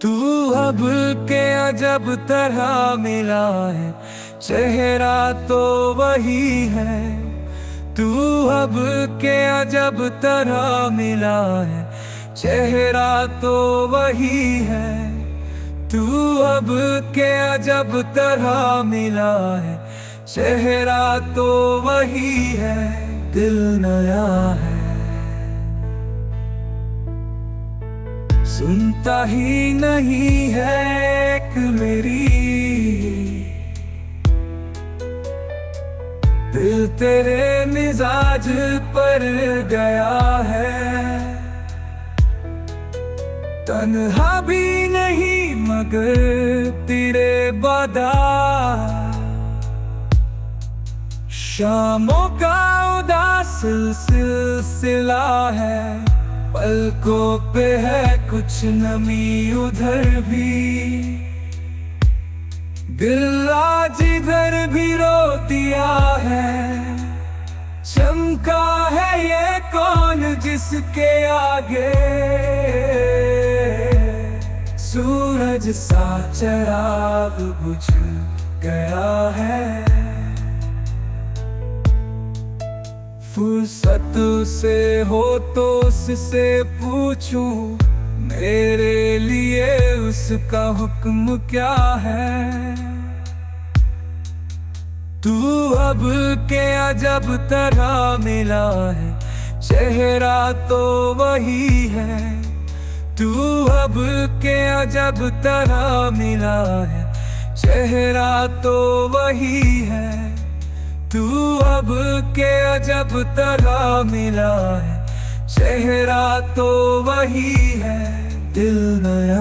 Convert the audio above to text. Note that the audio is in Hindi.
तू अब के अजब तरह मिला है, चेहरा तो वही है। तू अब के अजब तरह मिला है, चेहरा तो वही है। तू अब के अजब तरह मिला है, चेहरा तो वही है, दिल नया है। सुनता ही नहीं है एक मेरी, दिल तेरे मिजाज पर गया है। तन्हा भी नहीं मगर तेरे बदा, शामों का उदास सिलसिला है। पलकों पे है कुछ नमी उधर भी, दिल आज इधर भी रो दिया है। चमका है ये कौन जिसके आगे, सूरज सा चिराग बुझ गया है। फुर्सत से हो तो उससे पूछूं, मेरे लिए उसका हुक्म क्या है। तू अब के अजब तरह मिला है, चेहरा तो वही है। तू अब के अजब तरह मिला है, चेहरा तो वही है। तू अब के अजब तरह मिला है, चेहरा तो वही है, दिल नया